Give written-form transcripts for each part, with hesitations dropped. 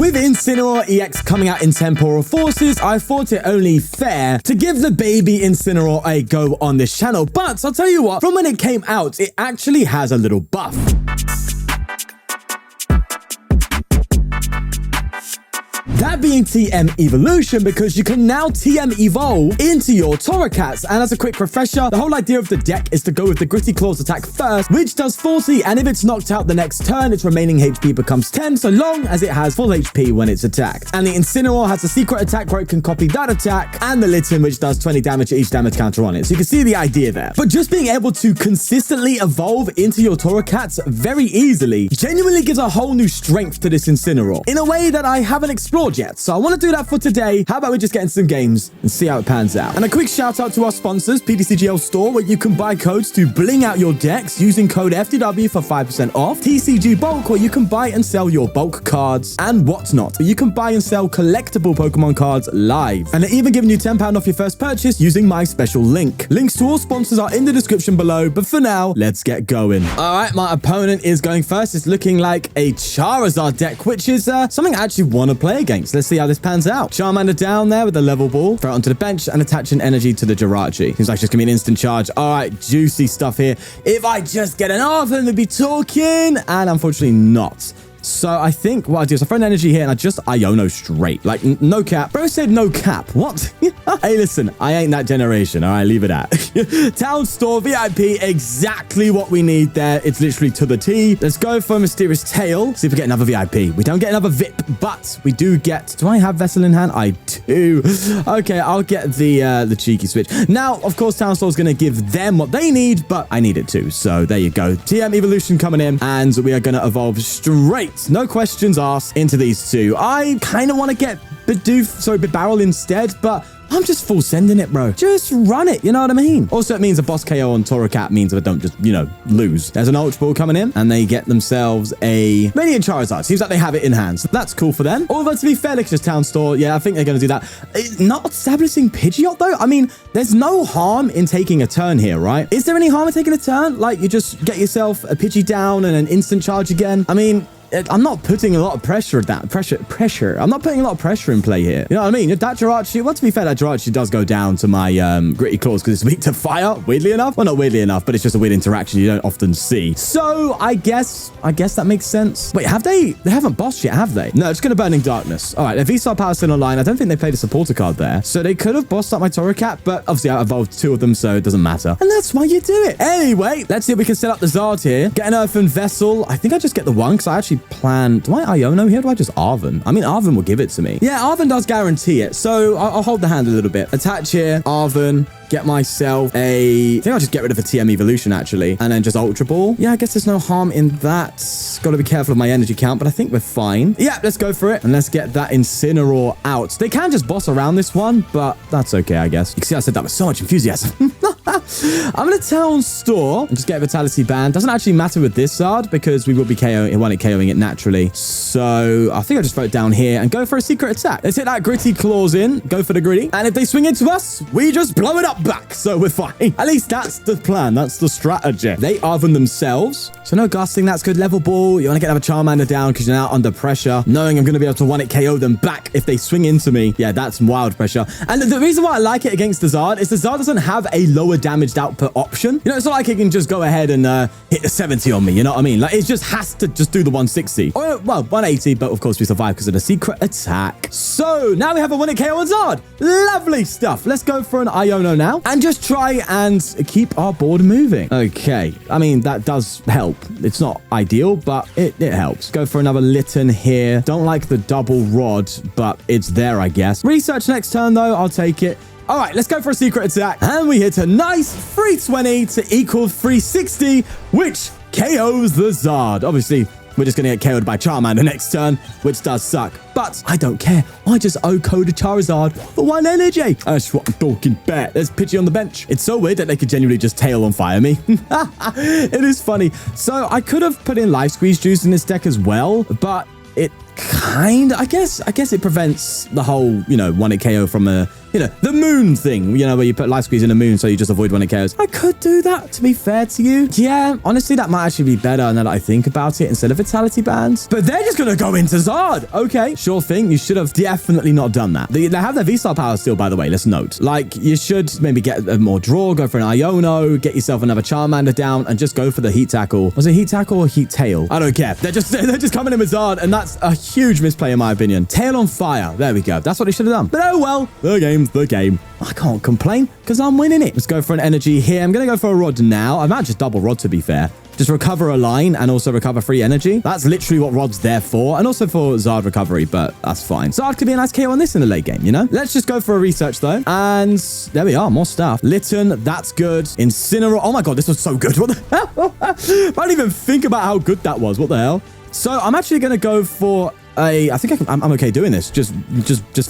With Incineroar EX coming out in Temporal Forces, I thought it only fair to give the baby Incineroar a go on this channel. But I'll tell you what, from when it came out, it actually has a little buff. That being TM Evolution, because you can now TM Evolve into your Torracats. And as a quick refresher, the whole idea of the deck is to go with the Gritty Claws attack first, which does 40, and if it's knocked out the next turn, its remaining HP becomes 10, so long as it has full HP when it's attacked. And the Incineroar has a secret attack where it can copy that attack, and the Litten, which does 20 damage to each damage counter on it. So you can see the idea there. But just being able to consistently evolve into your Torracats very easily genuinely gives a whole new strength to this Incineroar in a way that I haven't explored yet. So I want to do that for today. How about we just get into some games and see how it pans out? And a quick shout out to our sponsors, ptcgl store, where you can buy codes to bling out your decks using code FTW for 5% off. TCG Bulk, where you can buy and sell your bulk cards and whatnot. You can buy and sell collectible Pokemon cards live. And they're even giving you £10 off your first purchase using my special link. Links to all sponsors are in the description below, but for now, let's get going. All right, my opponent is going first. It's looking like a Charizard deck, which is something I actually want to play against. Let's see how this pans out. Charmander down there with the level ball. Throw it onto the bench and attaching energy to the Jirachi. Seems like it's just gonna be an instant charge. All right, juicy stuff here. If I just get an Arven, we'd be talking. And unfortunately not. So I think what I do is I throw an energy here and I just Iono straight. Like, no cap. Bro said no cap. What? Hey, listen, I ain't that generation. All right, leave it at. Town Store VIP, exactly what we need there. It's literally to the T. Let's go for Mysterious Tail. See if we get another VIP. We don't get another VIP, but we do get... Do I have Vessel in hand? I do. Okay, I'll get the cheeky switch. Now, of course, Town Store is going to give them what they need, but I need it too. So there you go. TM Evolution coming in, and we are going to evolve straight, no questions asked, into these two. I kind of want to get Bibarel instead, but I'm just full sending it, bro. Just run it, you know what I mean? Also, it means a boss KO on Torracat means that I don't just, you know, lose. There's an Ultra Ball coming in, and they get themselves a Radiant Charizard. Seems like they have it in hand. So that's cool for them. Although, to be fair, it's just Town Store. Yeah, I think they're going to do that. Not establishing Pidgeot, though. I mean, there's no harm in taking a turn here, right? Is there any harm in taking a turn? Like, you just get yourself a Pidgey down and an instant charge again? I mean... I'm not putting a lot of pressure at that. Pressure. I'm not putting a lot of pressure in play here. You know what I mean? That Jirachi, well, to be fair, that Jirachi does go down to my Gritty Claws because it's weak to fire, weirdly enough. Well, not weirdly enough, but it's just a weird interaction you don't often see. So I guess that makes sense. Wait, have they? They haven't bossed yet, have they? No, it's going to Burning Darkness. All right, their VSTAR power's still online. I don't think they played a supporter card there. So they could have bossed up my Torracat, but obviously I evolved two of them, so it doesn't matter. And that's why you do it. Anyway, let's see if we can set up the Zard here. Get an Earthen Vessel. I think I just get the one because I actually plan... Do I Iono here? Do I just Arven? I mean, Arven will give it to me. Yeah, Arven does guarantee it. So I'll hold the hand a little bit. Attach here, Arven. Get myself a... I think I'll just get rid of a TM Evolution, actually. And then just Ultra Ball. Yeah, I guess there's no harm in that. Got to be careful of my energy count, but I think we're fine. Yeah, let's go for it. And let's get that Incineroar out. They can just boss around this one, but that's okay, I guess. You can see I said that with so much enthusiasm. I'm in a Town Store and just get a Vitality Band. Doesn't actually matter with this Zard because we will be KOing it naturally. So I think I'll just throw it down here and go for a secret attack. Let's hit that Gritty Claws in. Go for the Gritty. And if they swing into us, we just blow it up back. So we're fine. At least that's the plan. That's the strategy. They Arven themselves. So no gusting. That's good. Level ball. You want to get another Charmander down because you're now under pressure. Knowing I'm going to be able to one-hit KO them back if they swing into me. Yeah, that's wild pressure. And the reason why I like it against the Zard is the Zard doesn't have a lower damaged output option. You know, it's not like it can just go ahead and hit a 70 on me. You know what I mean? Like, it just has to just do the 160. Or, well, 180, but of course we survive because of the secret attack. So now we have a 1-hit KO on Zard. Lovely stuff. Let's go for an Iono now and just try and keep our board moving. Okay. I mean, that does help. It's not ideal, but it helps. Go for another Litten here. Don't like the double rod, but it's there, I guess. Research next turn, though. I'll take it. All right, let's go for a secret attack. And we hit a nice 320 to equal 360, which KOs the Zard. Obviously, we're just going to get KO'd by Charmander next turn, which does suck. But I don't care. I just O-code a Charizard for 1 energy. That's what I'm talking about. There's Pidgey on the bench. It's so weird that they could genuinely just tail on fire me. It is funny. So I could have put in Life Squeeze Juice in this deck as well, but it kind of, I guess it prevents the whole, you know, 1-hit KO from a you know, the moon thing, you know, where you put life squeeze in a moon so you just avoid when it KOs. I could do that, to be fair to you. Yeah, honestly, that might actually be better now that I think about it instead of Vitality Bands. But they're just going to go into Zard. Okay, sure thing. You should have definitely not done that. They have their VSTAR power still, by the way. Let's note. Like, you should maybe get a more draw, go for an Iono, get yourself another Charmander down, and just go for the Heat Tackle. Was it Heat Tackle or Heat Tail? I don't care. They're just coming in with Zard, and that's a huge misplay in my opinion. Tail on fire. There we go. That's what they should have done. But oh well, the game's the game. I can't complain because I'm winning it. Let's go for an energy here. I'm going to go for a rod now. I might just double rod, to be fair. Just recover a line and also recover free energy. That's literally what rod's there for. And also for Zard recovery, but that's fine. Zard could be a nice KO on this in the late game, you know? Let's just go for a research though. And there we are. More stuff. Litten, that's good. Incineroar. Oh my God, this was so good. What the hell? I don't even think about how good that was. What the hell? So I'm actually going to go for I think I'm okay doing this. Just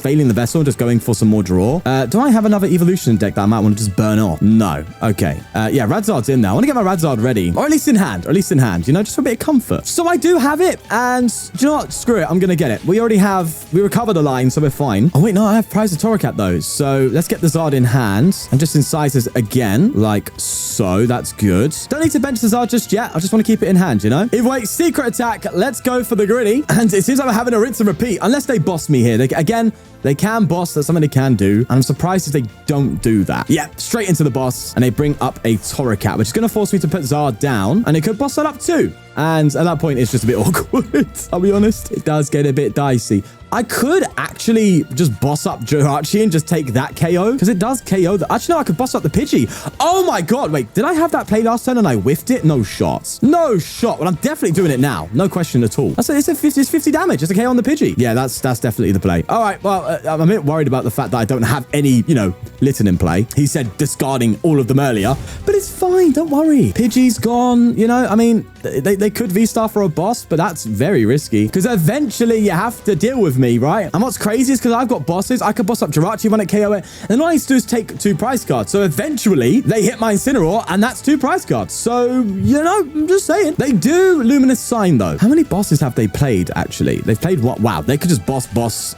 failing the vessel, just going for some more draw. Do I have another evolution deck that I might want to just burn off? No. Okay. Yeah, Radzard's in there. I want to get my Radzard ready, or at least in hand, you know, just for a bit of comfort. So I do have it, and do you know what? Screw it. I'm going to get it. We recovered a line, so we're fine. Oh, wait, no, I have prize of Torracat though. So let's get the Zard in hand and just incise this again, like so. That's good. Don't need to bench the Zard just yet. I just want to keep it in hand, you know? Either way, secret attack. Let's go for the gritty. And it seems like we're having a rinse and repeat, unless they boss me here. They can boss. That's something they can do. And I'm surprised if they don't do that. Yeah, straight into the boss. And they bring up a Torracat, which is going to force me to put Zard down. And it could boss that up too. And at that point, it's just a bit awkward. I'll be honest. It does get a bit dicey. I could actually just boss up Jirachi and just take that KO, because it does KO. Actually, no, I could boss up the Pidgey. Oh my God. Wait, did I have that play last turn and I whiffed it? No shot. No shot. Well, I'm definitely doing it now. No question at all. It's 50 damage. It's a KO on the Pidgey. Yeah, that's definitely the play. All right. Well, I'm a bit worried about the fact that I don't have any, you know, Litten in play. He said discarding all of them earlier, but it's fine. Don't worry. Pidgey's gone. You know, I mean, they could VSTAR for a boss, but that's very risky because eventually you have to deal with me, right? And what's crazy is because I've got bosses, I could boss up Jirachi when it KO it, and then all I need to do is take 2 prize cards. So eventually they hit my Incineroar, and that's 2 prize cards. So, you know, I'm just saying. They do Luminous Sign though. How many bosses have they played actually? They've played what? Wow, they could just boss.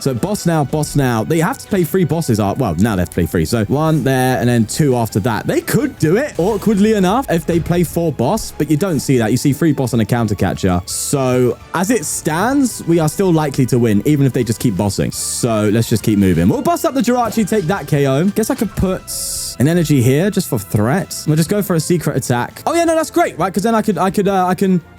So boss now. They have to play 3 bosses. Well, now they have to play 3. So 1 there and then 2 after that. They could do it, awkwardly enough, if they play 4 boss, but you don't see that. You see 3 boss and a counter catcher. So as it stands, we are still likely to win, even if they just keep bossing. So let's just keep moving. We'll boss up the Jirachi, take that KO. Guess I could put an energy here just for threat. We'll just go for a secret attack. Oh yeah, no, that's great, right? Because then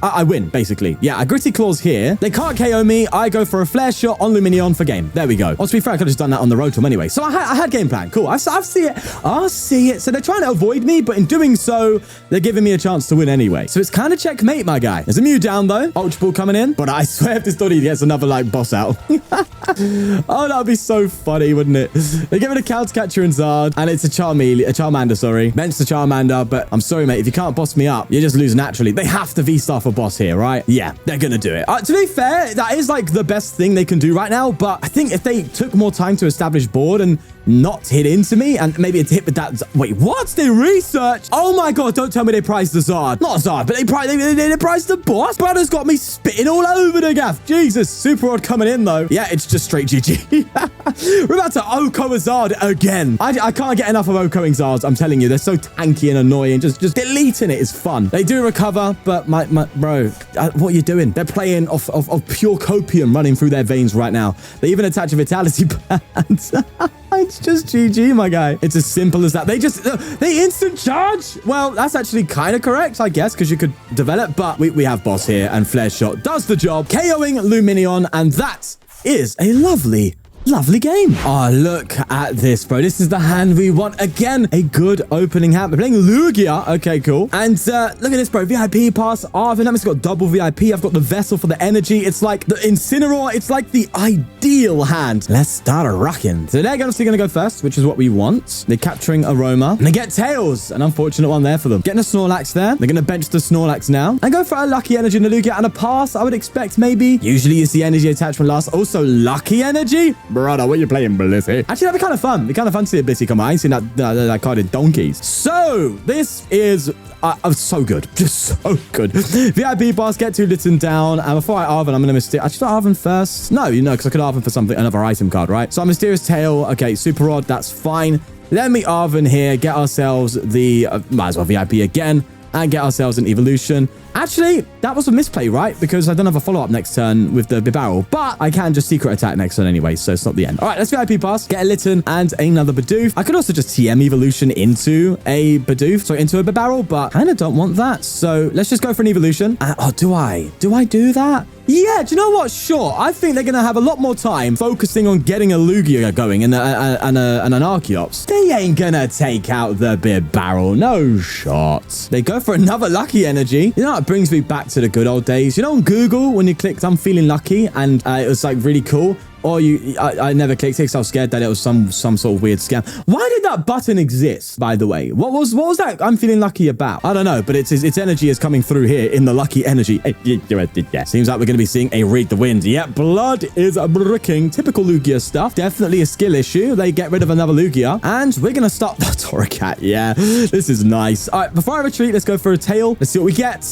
I win, basically. Yeah, a Gritty Claws here. They can't KO me. I go for a flare shot on Luminion for game. There we go. Oh, to be fair, I could have just done that on the Rotom anyway. So I had game plan. Cool. I see it. So they're trying to avoid me, but in doing so, they're giving me a chance to win anyway. So it's kind of checkmate, my guy. There's a Mew down though. Ultra Ball coming in. But I swear if this Doddy gets another like boss out. Oh, that would be so funny, wouldn't it? They give it a counter catcher and Zard, and it's a Charmander, sorry. Bench the Charmander, but I'm sorry, mate. If you can't boss me up, you just lose naturally. They have to VSTAR for boss here, right? Yeah, they're gonna do it. To be fair, that is like the best thing they can do right now, but I think if they took more time to establish board and not hit into me, and maybe it's hit with that. Wait, what? They researched? Oh my God, don't tell me they priced the Zard. Not Zard, but they priced the boss. Brother's got me spitting all over the gaff. Jesus, Super Rod coming in though. Yeah, it's just straight GG. We're about to Oko a Zard again. I can't get enough of Okoing Zards. I'm telling you, they're so tanky and annoying. Just deleting it is fun. They do recover, but my bro, what are you doing? They're playing off pure copium running through their veins right now. They even attach a Vitality Band. It's just GG, my guy. It's as simple as that. They instant charge. Well, that's actually kind of correct, I guess, because you could develop, but we have boss here, and Flare Shot does the job, KOing Luminion, and that is a lovely game. Oh, look at this, bro. This is the hand we want. Again, a good opening hand. We're playing Lugia. Okay, cool. And look at this, bro. VIP pass. Arven. That means got double VIP. I've got the Vessel for the energy. It's like the Incineroar. It's like the ideal hand. Let's start rocking. So they're obviously going to go first, which is what we want. They're capturing Aroma. And they get Tails. An unfortunate one there for them. Getting a Snorlax there. They're going to bench the Snorlax now. And go for a Lucky Energy in the Lugia and a pass. I would expect maybe. Usually you see energy attachment last. Also, Lucky Energy. brother, what are you playing, Blissey? Actually, that'd be kind of fun. It'd be kind of fun to see a Blissey come out. I ain't seen that card in donkeys. So, this is so good. Just so good. VIP pass, get 2 Litten down. And before I Arven, I'm going to Mysterious. Actually, not Arven first. No, because I could Arven for something, another item card, right? So, Mysterious Tail. Okay, Super Rod, that's fine. Let me Arven here, get ourselves the, might as well VIP again, and get ourselves an evolution. Actually, that was a misplay, right? Because I don't have a follow-up next turn with the Bibarel, but I can just secret attack next turn anyway, so it's not the end. All right, let's VIP pass, get a Litten and another Bidoof. I could also just TM evolution into a Bidoof, so into a Bibarel, but I kind of don't want that. So let's just go for an evolution. Oh, do I do that? Yeah, do you know what? Sure. I think they're going to have a lot more time focusing on getting a Lugia going and an Archeops. They ain't going to take out the Bibarel. No shot. They go for another lucky energy. You know what? It brings me back to the good old days. You know on Google when you clicked I'm feeling lucky and it was like really cool? Or I never clicked it because I was scared that it was some sort of weird scam. Why did that button exist, by the way? What was that I'm feeling lucky about? I don't know, but its energy is coming through here in the lucky energy. Yeah. Seems like we're going to be seeing a Read the Wind. Yep, blood is bricking. Typical Lugia stuff. Definitely a skill issue. They get rid of another Lugia. And we're going to stop the Torracat. Yeah, this is nice. All right, before I retreat, let's go for a tail. Let's see what we get.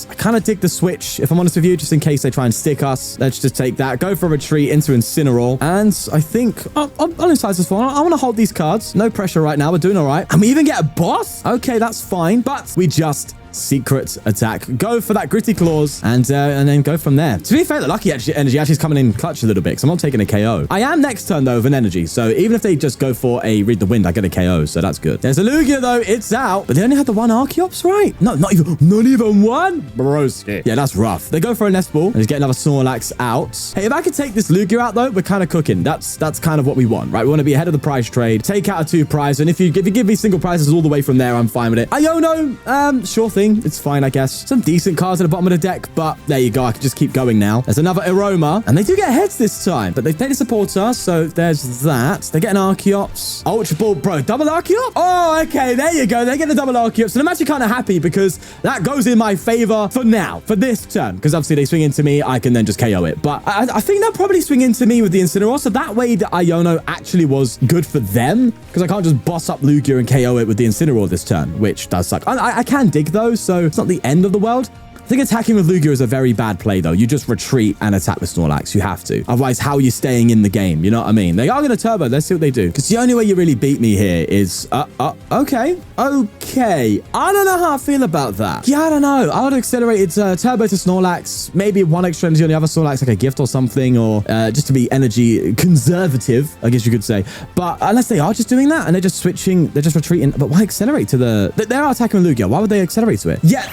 I kind of dig the switch, if I'm honest with you, just in case they try and stick us. Let's just take that. Go for a retreat into Incineroar. And I think I'll incise this one. I want to hold these cards. No pressure right now. We're doing all right. And we even get a boss? Okay, that's fine. But we just secret attack. Go for that Gritty Claws and then go from there. To be fair, the lucky energy actually is coming in clutch a little bit because I'm not taking a KO. I am next turn though with an energy. So even if they just go for a Read the Wind, I get a KO. So that's good. There's a Lugia though. It's out. But they only had the one Archeops, right? No, not even one. Broski. Yeah, that's rough. They go for a Nest Ball and just get another Snorlax out. Hey, if I could take this Lugia out though, we're kind of cooking. That's kind of what we want, right? We want to be ahead of the prize trade. Take out a 2 prize. And if you give me single prizes all the way from there, I'm fine with it. Iono, sure thing. It's fine, I guess. Some decent cards at the bottom of the deck, but there you go. I can just keep going now. There's another Aroma, and they do get heads this time, but they've played a supporter, so there's that. They get an Archeops. Ultra Ball, bro, double Archeops? Oh, okay, there you go. They get the double Archeops, and I'm actually kind of happy because that goes in my favor for now, for this turn, because obviously they swing into me, I can then just KO it, but I think they'll probably swing into me with the Incineroar, so that way the Iono actually was good for them, because I can't just boss up Lugia and KO it with the Incineroar this turn, which does suck. I can dig though, so it's not the end of the world. I think attacking with Lugia is a very bad play, though. You just retreat and attack with Snorlax. You have to. Otherwise, how are you staying in the game? You know what I mean? They are going to turbo. Let's see what they do. Because the only way you really beat me here is... Okay. Okay. I don't know how I feel about that. Yeah, I don't know. I would have accelerated turbo to Snorlax. Maybe one extra energy on the other Snorlax, like a gift or something. Or just to be energy conservative, I guess you could say. But unless they are just doing that and they're just switching, they're just retreating. But why accelerate to the... They are attacking Lugia. Why would they accelerate to it? Yeah,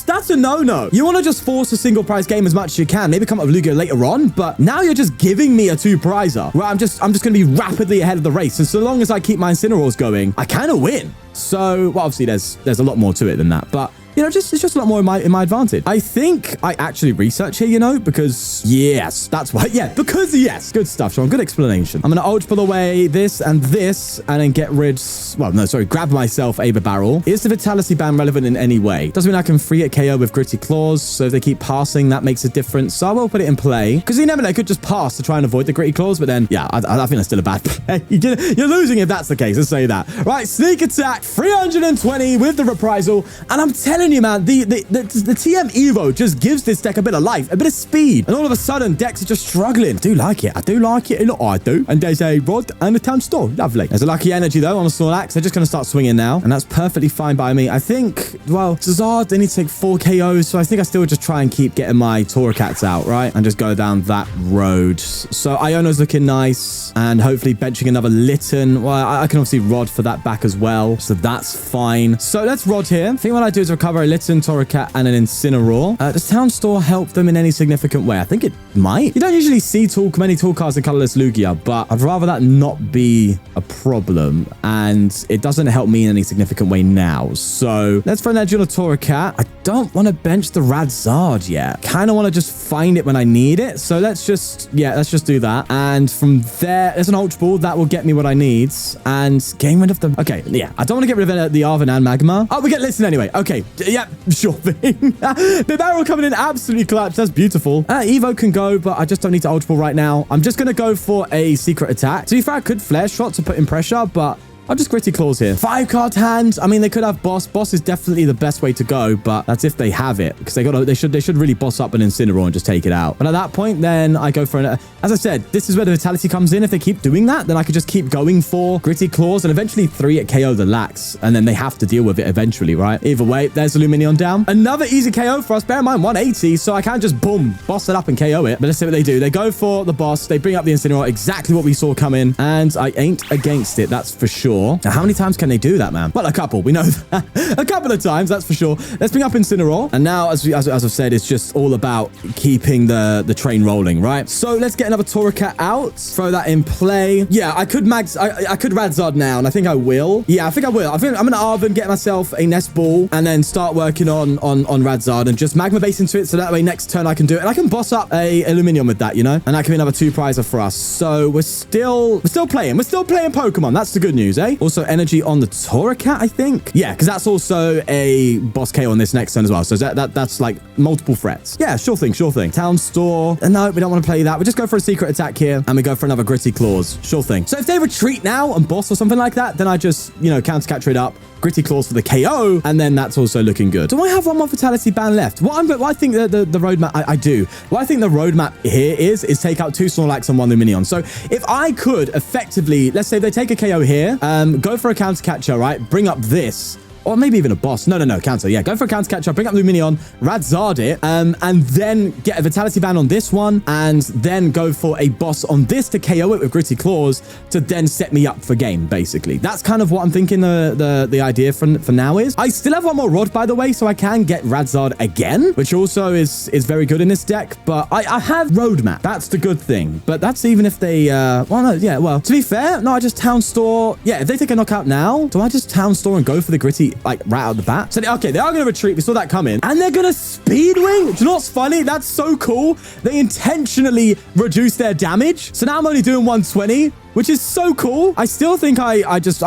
that's a no-no. You want to just force a single prize game as much as you can. Maybe come up with Lugia later on, but now you're just giving me a 2-prizer where I'm just going to be rapidly ahead of the race. And so long as I keep my Incineroars going, I kind of win. So, well, obviously there's a lot more to it than that, but you know, it's just a lot more in my advantage. I think I actually research here, you know, because yes, that's why. Yeah, because yes. Good stuff, Sean. Good explanation. I'm going to Ultra Ball away this and then get rid... Well, no, sorry. Grab myself a Bibarel. Is the Vitality Band relevant in any way? Doesn't mean I can free it KO with Gritty Claws. So if they keep passing, that makes a difference. So I will put it in play. Because you never know. I could just pass to try and avoid the Gritty Claws. But then, yeah, I think that's still a bad play. You're losing if that's the case. Let's say that. Right, sneak attack. 320 with the reprisal. And I'm telling you, man, the TM Evo just gives this deck a bit of life, a bit of speed, and all of a sudden decks are just struggling. I do like it. I do like it. Look, I do. And there's a Rod and a Town Store. Lovely. There's a lucky energy though on a Snorlax. They're just going to start swinging now, and that's perfectly fine by me. I think, well, Zard, they need to take 4 KOs, so I think I still just try and keep getting my Torracats out, right? And just go down that road. So Iono's looking nice, and hopefully benching another Litten. Well, I can obviously Rod for that back as well, so that's fine. So let's Rod here. I think what I do is recover a Litten, Torracat, and an Incineroar. Does Town Store help them in any significant way? I think it might. You don't usually see many tool cards in colorless Lugia, but I'd rather that not be a problem, and it doesn't help me in any significant way now. So let's throw an edge on a Torracat. I don't want to bench the Radzard yet. Kind of want to just find it when I need it. So let's just do that. And from there, there's an Ultra Ball that will get me what I need and getting rid of them. Okay, yeah, I don't want to get rid of the Arven and Magma. Oh, we get Litten anyway. Okay, Yeah, sure thing. Bibarel coming in absolutely collapsed. That's beautiful. Evo can go, but I just don't need to Ultra Ball right now. I'm just going to go for a secret attack. To be fair, I could flare shot to put in pressure, but I'll just Gritty Claws here. 5-card hand. I mean, they could have boss. Boss is definitely the best way to go, but that's if they have it, because they should really boss up an Incineroar and just take it out. But at that point, then I go for an... As I said, this is where the Vitality comes in. If they keep doing that, then I could just keep going for Gritty Claws and eventually 3 at KO the Lax, and then they have to deal with it eventually, right? Either way, there's the Luminion down. Another easy KO for us. Bear in mind, 180, so I can't just boom, boss it up and KO it. But let's see what they do. They go for the boss. They bring up the Incineroar, exactly what we saw come in, and I ain't against it, that's for sure. Now, how many times can they do that, man? Well, a couple. We know that. A couple of times, that's for sure. Let's bring up Incineroar. And now, as I've said, it's just all about keeping the train rolling, right? So let's get another Torracat out. Throw that in play. Yeah, I could Radzard now, and I think I will. Yeah, I think I will. I think I'm going to Arven, get myself a Nest Ball, and then start working on Radzard and just Magma Basin into it, so that way next turn I can do it. And I can boss up a Luminion with that, you know? And that can be another 2-prizer for us. So we're still playing. We're still playing Pokemon. That's the good news, eh? Also, energy on the Torracat, I think. Yeah, because that's also a boss KO on this next turn as well. So that's like multiple threats. Yeah, sure thing, sure thing. Town Store. No, we don't want to play that. We just go for a secret attack here, and we go for another Gritty Claws. Sure thing. So if they retreat now and boss or something like that, then I just, you know, counter catcher it up. Gritty Claws for the KO, and then that's also looking good. Do I have one more Vitality Band left? What I think the roadmap, I do. What I think the roadmap here is take out 2 Snorlax and 1 Luminion. So if I could effectively, let's say they take a KO here, go for a counter catcher, right? Bring up this. Or maybe even a boss. No, counter. Yeah, go for a counter catcher, bring up Luminion, Radzard it, and then get a Vitality Band on this one, and then go for a boss on this to KO it with Gritty Claws to then set me up for game, basically. That's kind of what I'm thinking the idea for now is. I still have one more Rod, by the way, so I can get Radzard again, which also is very good in this deck, but I have Roadmap. That's the good thing. But that's even if they... well, no, yeah, well, to be fair, no, I just Town Store... Yeah, if they take a knockout now, do I just Town Store and go for the Gritty, like, right out of the bat? So, okay, they are going to retreat. We saw that coming. And they're going to Speed Wing. Do you know what's funny? That's so cool. They intentionally reduce their damage. So now I'm only doing 120, which is so cool. I still think I just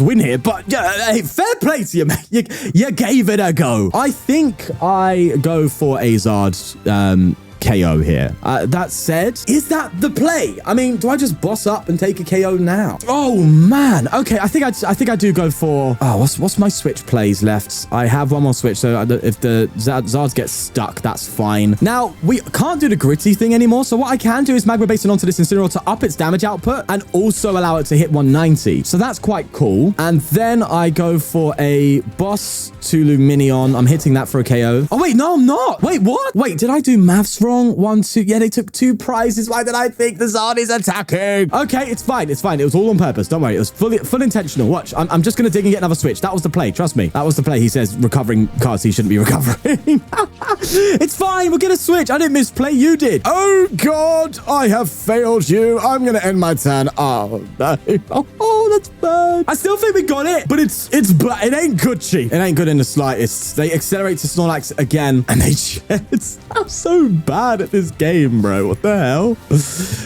win here, but yeah, hey, fair play to you, man. You gave it a go. I think I go for Azard's KO here. That said, is that the play? I mean, do I just boss up and take a KO now? Oh man. Okay, I think I do go for... Oh, what's my switch plays left? I have one more switch, so if the Zards get stuck, that's fine. Now, we can't do the Gritty thing anymore, so what I can do is Magma Basin onto this Incineroar to up its damage output and also allow it to hit 190. So that's quite cool. And then I go for a boss to Luminion. I'm hitting that for a KO. Oh wait, no, I'm not. Wait, what? Wait, did I do maths wrong? 1, 2. Yeah, they took 2 prizes. Why did I think the Zard is attacking? Okay, it's fine. It's fine. It was all on purpose. Don't worry. It was full intentional. Watch. I'm just going to dig and get another switch. That was the play. Trust me. That was the play. He says recovering cards he shouldn't be recovering. It's fine. We'll get a switch. I didn't misplay. You did. Oh, God. I have failed you. I'm going to end my turn. Oh, no. Oh, that's bad. I still think we got it, but it's bad. It ain't good, Chief. It ain't good in the slightest. They accelerate to Snorlax again, and they just... I'm so bad at this game, bro. What the hell?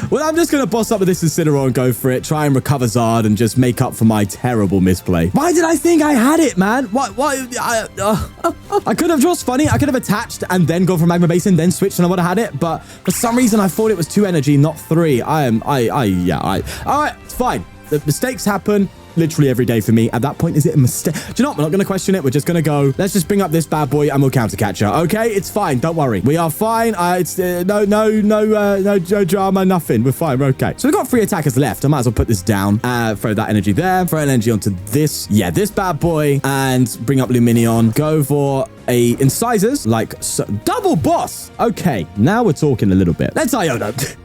Well, I'm just going to boss up with this Incineroar and go for it. Try and recover Zard and just make up for my terrible misplay. Why did I think I had it, man? What? I could have just funny. I could have attached and then gone for Magma Basin, then switched and I would have had it. But for some reason, I thought it was 2 energy, not 3. All right, it's fine. The mistakes happen literally every day for me. At that point, is it a mistake? Do you know what? We're not going to question it. We're just going to go, let's just bring up this bad boy and we'll counter catcher. Okay, it's fine. Don't worry. We are fine. It's no drama, nothing. We're fine. We're okay. So we've got 3 attackers left. I might as well put this down. Throw that energy there. Throw an energy onto this. Yeah, this bad boy. And bring up Luminion. Go for a incisors, like so. Double boss. Okay, now we're talking a little bit. Let's Iono.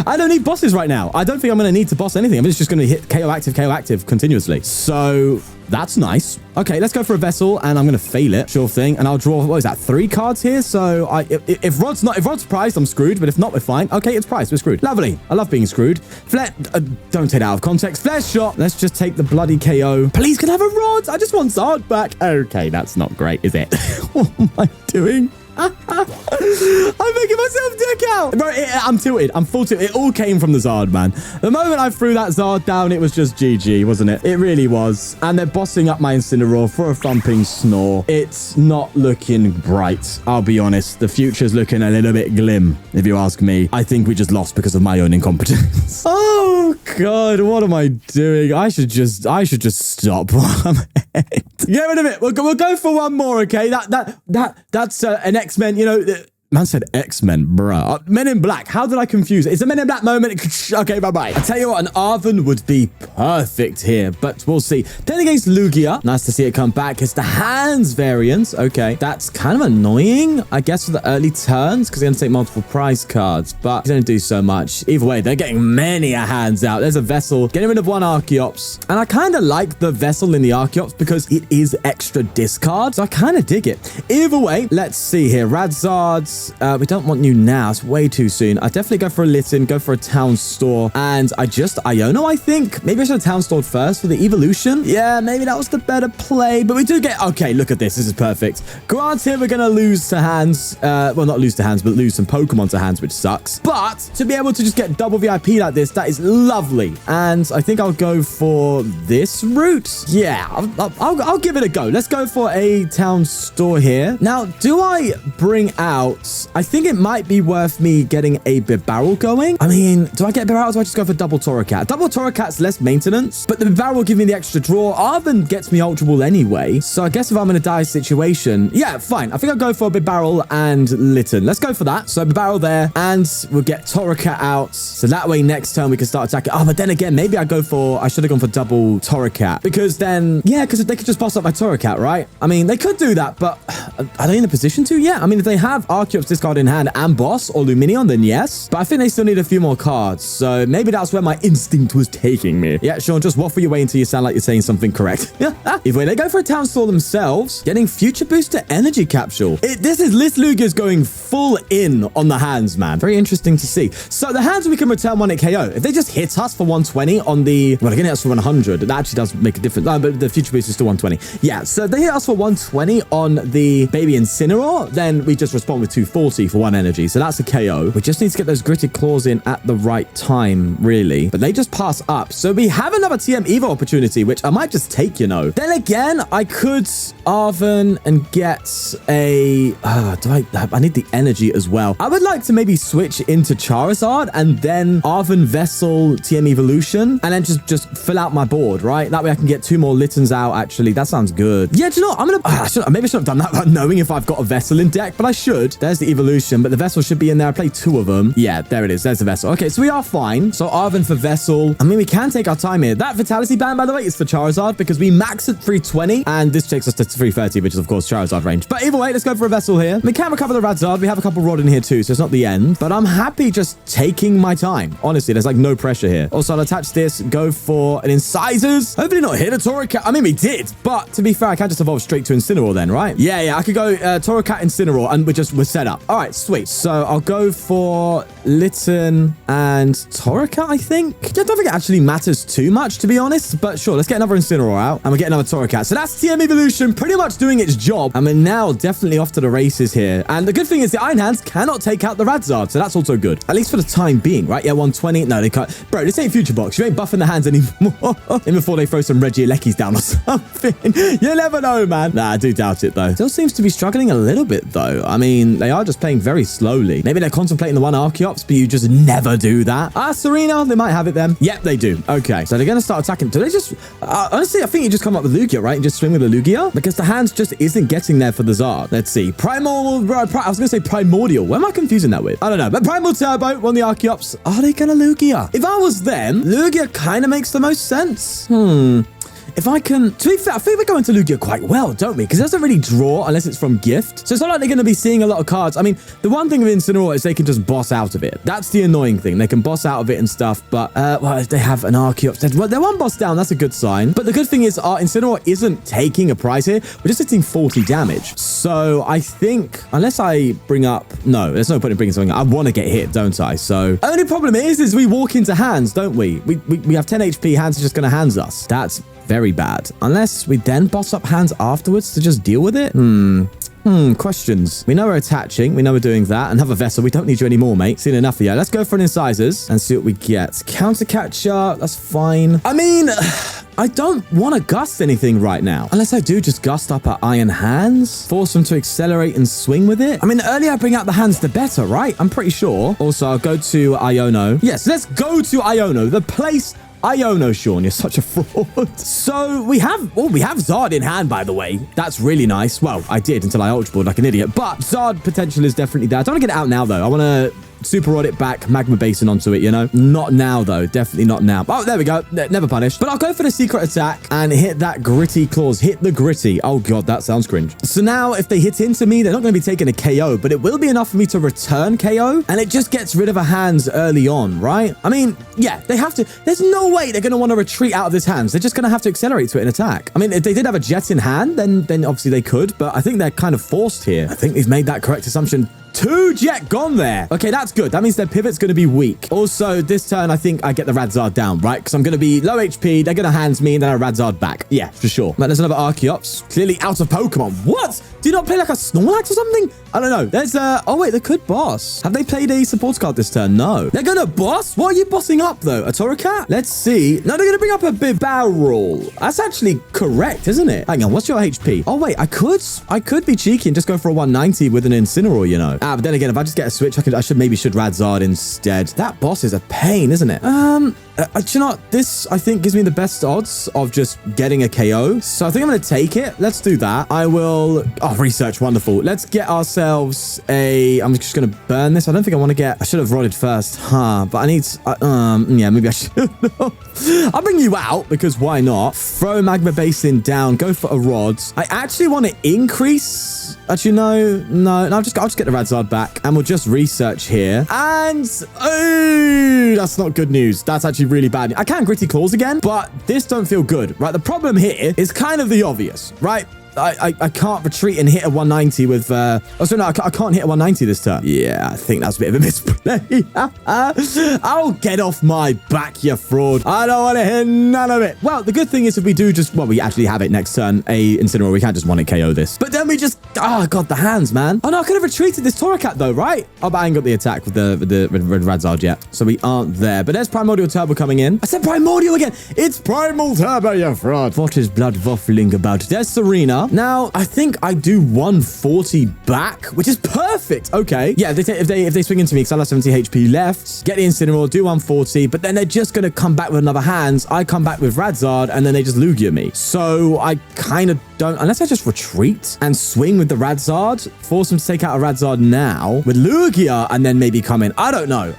I don't need bosses right now. I don't think I'm going to need to boss anything. I'm just going to hit KO active continuously. So that's nice. Okay, let's go for a Vessel, and I'm going to fail it. Sure thing. And I'll draw, what is that, 3 cards here? So if Rod's prized, I'm screwed. But if not, we're fine. Okay, it's prized. We're screwed. Lovely. I love being screwed. Don't take that out of context. Flare shot. Let's just take the bloody KO. Please, can I have a Rod? I just want Zard back. Okay, that's not great, is it? What am I doing? I'm making myself dick out. Bro, I'm tilted. I'm full tilt. It all came from the Zard, man. The moment I threw that Zard down, it was just GG, wasn't it? It really was. And they're bossing up my Incineroar for a thumping snore. It's not looking bright. I'll be honest. The future's looking a little bit glim, if you ask me. I think we just lost because of my own incompetence. Oh, God. What am I doing? I should just stop while I'm ahead. Get rid of it. We'll go for one more, okay? That's an X-Men, you know... Man said X-Men, bruh. Men in Black. How did I confuse it? It's a Men in Black moment. Okay, bye-bye. I tell you what, an Arven would be perfect here, but we'll see. Then against Lugia. Nice to see it come back. It's the hands variant. Okay, that's kind of annoying, I guess, for the early turns, because they're going to take multiple prize cards, but they don't do so much. Either way, they're getting many hands out. There's a Vessel, getting rid of one Archeops, and I kind of like the Vessel in the Archeops because it is extra discard, so I kind of dig it. Either way, let's see here. Radzards. We don't want you now. It's way too soon. I definitely go for a Litten, go for a Town Store, and I just Iono, I think. Maybe I should have Town Stored first for the evolution. Yeah, maybe that was the better play, but we do get... Okay, look at this. This is perfect. Granted, we're going to lose to hands. Well, not lose to hands, but lose some Pokemon to hands, which sucks. But to be able to just get double VIP like this, that is lovely. And I think I'll go for this route. Yeah, I'll give it a go. Let's go for a Town Store here. Now, do I bring out... I think it might be worth me getting a Bibarel going. I mean, do I get Bibarel or do I just go for double Torracat? Double Torracat's less maintenance, but the Bibarel will give me the extra draw. Arven gets me Ultra Ball anyway, so I guess if I'm in a dire situation, yeah, fine. I think I'll go for Bibarel and Litten. Let's go for that. So Bibarel there, and we'll get Torracat out. So that way next turn we can start attacking. Oh, but then again, maybe I should have gone for double Torracat, because then, yeah, because they could just boss up my Torracat, right? I mean, they could do that, but are they in a position to? Yeah, I mean, if they have Archeops discard in hand and boss or Luminion, then yes. But I think they still need a few more cards. So maybe that's where my instinct was taking me. Yeah, Sean, just waffle your way until you sound like you're saying something correct. If they go for a Town Store themselves, getting Future Booster Energy Capsule. This Lugia's going full in on the hands, man. Very interesting to see. So the hands, we can return one at KO. If they just hit us for 120 on the... Well, they're going to hit us for 100. That actually does make a difference. No, but the Future Boost is still 120. Yeah, so they hit us for 120 on the baby Incineroar. Then we just respond with 240 for one energy. So that's a KO. We just need to get those Gritted Claws in at the right time, really. But they just pass up. So we have another TM Evo opportunity, which I might just take, you know. Then again, I could Arven and get a... I need the energy as well. I would like to maybe switch into Charizard and then Arven Vessel TM Evolution and then just fill out my board, right? That way I can get two more Littens out, actually. That sounds good. Yeah, do you know what? I'm going to... maybe I shouldn't have done that without knowing if I've got a Vessel in deck, but I should. There's the Evolution, but the Vessel should be in there. I played two of them. Yeah, there it is. There's the Vessel. Okay, so we are fine. So Arven for Vessel. I mean, we can take our time here. That Vitality Band, by the way, is for Charizard because we max at 320 and this takes us to 330, which is, of course, Charizard range. But either way, let's go for a Vessel here. We can recover the Radzard. We have a couple Rod in here too, so it's not the end. But I'm happy just taking my time. Honestly, there's like no pressure here. Also, I'll attach this, go for an Incisors. Hopefully not hit a Torracat. I mean, we did, but to be fair, I can't just evolve straight to Incineroar then, right? Yeah, I could go Torracat Incineroar and we're set up. All right, sweet. So I'll go for Litten and Torracat, I think. I don't think it actually matters too much, to be honest, but sure, let's get another Incineroar out and we'll get another Torracat. So that's TM Evolution pretty much doing its job. And we're now definitely off to the races here. And the good thing is the Iron Hands cannot take out the Radzard, so that's also good. At least for the time being, right? Yeah, 120. No, they can't. Bro, this ain't Future Box. You ain't buffing the hands anymore. Even before they throw some Regielekis down or something. You never know, man. Nah, I do doubt it, though. Still seems to be struggling a little bit, though. I mean, they are just playing very slowly. Maybe they're contemplating the one Archeops, but you just never do that. Serena, they might have it then. Yep, they do. Okay, so they're going to start attacking. Do they just... honestly, I think you just come up with Lugia, right? And just swing with the Lugia? Because the hands just isn't getting there for the Zard. Let's see. I was going to say Primordial. What am I confusing that with? I don't know. But Primal Turbo on the Archeops. Are they going to Lugia? If I was them, Lugia kind of makes the most sense. If I can... To be fair, I think we're going to Lugia quite well, don't we? Because it doesn't really draw unless it's from gift. So it's not like they're going to be seeing a lot of cards. I mean, the one thing with Incineroar is they can just boss out of it. That's the annoying thing. They can boss out of it and stuff. But, well, they have an Archeops. Well, they're one boss down. That's a good sign. But the good thing is our Incineroar isn't taking a prize here. We're just hitting 40 damage. So I think, unless I bring up... No, there's no point in bringing something up. I want to get hit, don't I? So only problem is we walk into hands, don't we? We have 10 HP. Hands are just going to hands us. That's very bad. Unless we then boss up hands afterwards to just deal with it. Questions. We know we're attaching. We know we're doing that. Another vessel. We don't need you anymore, mate. Seen enough of you. Let's go for an incisors and see what we get. Counter catcher. That's fine. I mean, I don't want to gust anything right now. Unless I do just gust up our iron hands. Force them to accelerate and swing with it. I mean, the earlier I bring out the hands, the better, right? I'm pretty sure. Also, I'll go to Iono. Yes, let's go to Iono. The place... Iono, Sean, you're such a fraud. So we have Zard in hand, by the way. That's really nice. Well, I did until I Ultra Balled like an idiot. But Zard potential is definitely there. I don't want to get it out now, though. I want to super rod it back, Magma Basin onto it, you know? Not now, though. Definitely not now. Oh, there we go. Never punished. But I'll go for the secret attack and hit that gritty claws. Hit the gritty. Oh, God, that sounds cringe. So now, if they hit into me, they're not going to be taking a KO, but it will be enough for me to return KO, and it just gets rid of a hands early on, right? I mean, yeah, they have to. There's no way they're going to want to retreat out of this hands. They're just going to have to accelerate to it and attack. I mean, if they did have a jet in hand, then obviously they could, but I think they're kind of forced here. I think we've made that correct assumption. 2 jet gone there. Okay, that's good. That means their pivot's going to be weak. Also, this turn, I think I get the Radzard down, right? Because I'm going to be low HP. They're going to hands me and then I Radzard back. Yeah, for sure. But there's another Archeops. Clearly out of Pokemon. What? Do you not play like a Snorlax or something? I don't know. There's oh wait, they could boss. Have they played a support card this turn? No. They're going to boss? What are you bossing up though? A Torracat? Let's see. No, they're going to bring up a Bibarel. That's actually correct, isn't it? Hang on, what's your HP? Oh wait, I could be cheeky and just go for a 190 with an Incineroar, you know. But then again, if I just get a switch, I should Radzard instead. That boss is a pain, isn't it? Do you know what? This, I think, gives me the best odds of just getting a KO. So I think I'm going to take it. Let's do that. I will... Oh, research. Wonderful. Let's get ourselves a... I'm just going to burn this. I don't think I want to get... I should have rodded first. Huh. But I need... yeah, maybe I should. I'll bring you out because why not? Throw Magma Basin down. Go for a rod. I actually want to increase... Actually, no, I'll just get the Radzard back and we'll just research here. And, oh, that's not good news. That's actually really bad. I can gritty claws again, but this don't feel good, right? The problem here is kind of the obvious, right? I can't retreat and hit a 190 with... Oh, sorry, no, I can't hit a 190 this turn. Yeah, I think that's a bit of a misplay. Oh, get off my back, you fraud. I don't want to hear none of it. Well, the good thing is if we do just... Well, we actually have it next turn, a Incineroar. We can't just 1-hit KO this. But then we just... Oh, God, the hands, man. Oh, no, I could have retreated this Torracat, though, right? Oh, but I ain't got the attack with the Radzard yet. So we aren't there. But there's Primordial Turbo coming in. I said Primordial again. It's Primal Turbo, you fraud. What is blood waffling about? There's Serena. Now, I think I do 140 back, which is perfect. Okay. Yeah, if they swing into me, because I have 70 HP left, get the Incineroar, do 140, but then they're just going to come back with another hands. I come back with Radzard, and then they just Lugia me. So I kind of don't, unless I just retreat and swing with the Radzard, force them to take out a Radzard now with Lugia, and then maybe come in. I don't know.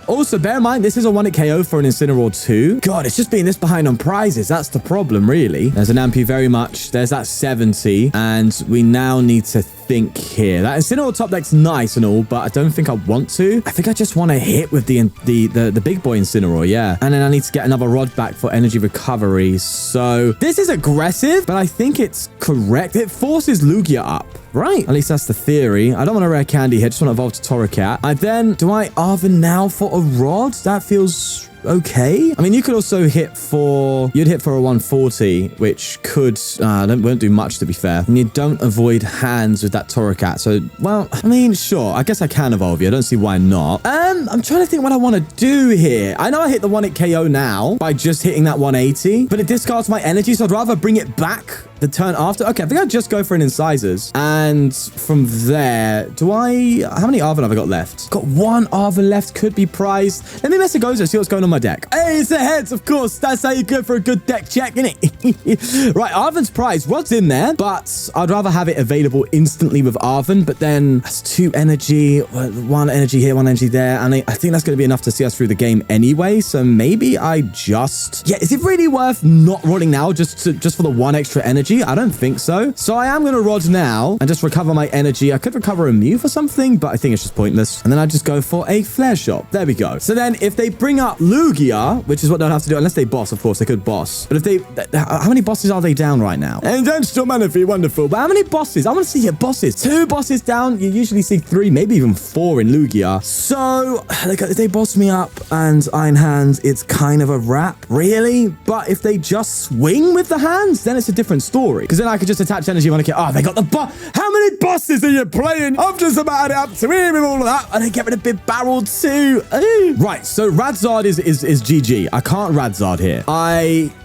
Also, bear in mind, this is a 1-hit KO for an Incineroar too. God, it's just being this behind on prizes. That's the problem, really. There's an Ampy very much. There's that 70, and we now need to think here. That Incineroar top deck's nice and all, but I don't think I want to. I think I just want to hit with the big boy Incineroar, yeah. And then I need to get another rod back for energy recovery. So this is aggressive, but I think it's correct. It forces Lugia up. Right. At least that's the theory. I don't want a rare candy here. Just want to evolve to Torracat. Do I Arven now for a rod? That feels okay. I mean, you could also hit for... You'd hit for a 140, which could... won't do much, to be fair. And you don't avoid hands with that Torracat. So, well, I mean, sure. I guess I can evolve you. I don't see why not. I'm trying to think what I want to do here. I know I hit the 1-hit KO now by just hitting that 180, but it discards my energy, so I'd rather bring it back the turn after. Okay, I think I'll just go for an incisors. And from there, how many Arven have I got left? Got 1 Arven left, could be prized. Let me mess it goes and see what's going on my deck. Hey, it's the heads, of course. That's how you go for a good deck check, innit? Right, Arven's prized. Rod's in there, but I'd rather have it available instantly with Arven. But then that's 2 energy, 1 energy here, 1 energy there. And I think that's going to be enough to see us through the game anyway. So maybe I just... Yeah, is it really worth not rolling now just for the 1 extra energy? I don't think so. So I am going to rod now and just recover my energy. I could recover a Mew for something, but I think it's just pointless. And then I just go for a flare shot. There we go. So then if they bring up Lugia, which is what they'll have to do, unless they boss, of course, they could boss. But if they... How many bosses are they down right now? And then still Manaphy, wonderful. But how many bosses? I want to see your bosses. 2 bosses down. You usually see 3, maybe even 4 in Lugia. So if they boss me up and Iron Hands, it's kind of a wrap, really. But if they just swing with the hands, then it's a different story. story. Because then I could just attach energy when I get, oh, they got the boss. How many bosses are you playing? I'm just about up to him with all of that. And then get rid of Bibarel too. Ooh. Right, so Radzard is GG. I can't Radzard here.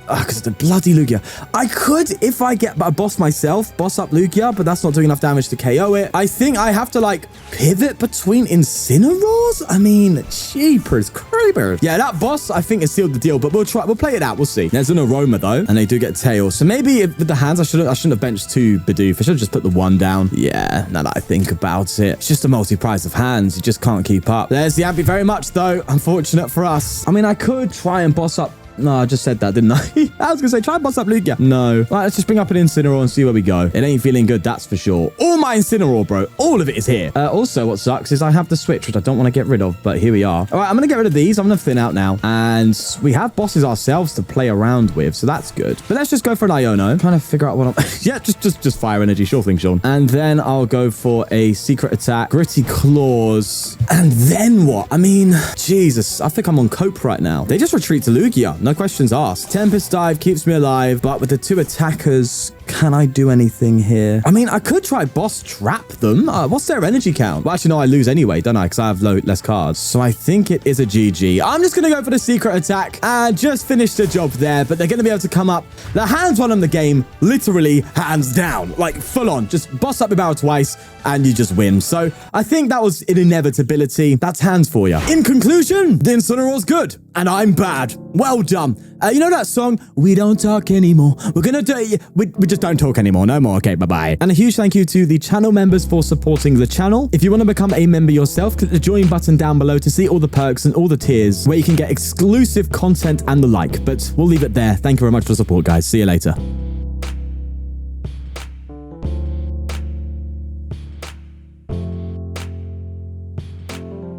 Because the bloody Lugia. I could, if I get a boss myself, boss up Lugia, but that's not doing enough damage to KO it. I think I have to, like, pivot between Incineroars? I mean, jeepers creepers. Yeah, that boss, I think, has sealed the deal, but we'll play it out. We'll see. There's an Aroma, though, and they do get tails. So maybe with the hands, I shouldn't have benched 2 Bidoof. I should have just put the 1 down. Yeah, now that I think about it. It's just a multi-price of hands. You just can't keep up. There's the Ampy very much, though. Unfortunate for us. I mean, I could try and boss up. No, I just said that, didn't I? I was going to say, try and boss up Lugia. No. Right, let's just bring up an Incineroar and see where we go. It ain't feeling good, that's for sure. All my Incineroar, bro. All of it is here. Also, what sucks is I have the Switch, which I don't want to get rid of, but here we are. All right, I'm going to get rid of these. I'm going to thin out now. And we have bosses ourselves to play around with, so that's good. But let's just go for an Iono. I'm trying to figure out what I'm... Yeah, just fire energy. Sure thing, Sean. And then I'll go for a secret attack, Gritty Claws. And then what? I mean, Jesus, I think I'm on cope right now. They just retreat to Lugia. No questions asked. Tempest Dive keeps me alive, but with the 2 attackers, can I do anything here? I mean, I could try boss trap them. What's their energy count? Well, actually, no, I lose anyway, don't I? Because I have less cards. So I think it is a GG. I'm just going to go for the secret attack and just finish the job there, but they're going to be able to come up. The hands one on the game, literally hands down, like full on. Just boss up your barrel twice and you just win. So I think that was an inevitability. That's hands for you. In conclusion, the Incineroar's good and I'm bad. Well done. You know that song, We Don't Talk Anymore? We're going to do it. We just don't talk anymore. No more. Okay, bye-bye. And a huge thank you to the channel members for supporting the channel. If you want to become a member yourself, click the join button down below to see all the perks and all the tiers where you can get exclusive content and the like. But we'll leave it there. Thank you very much for the support, guys. See you later.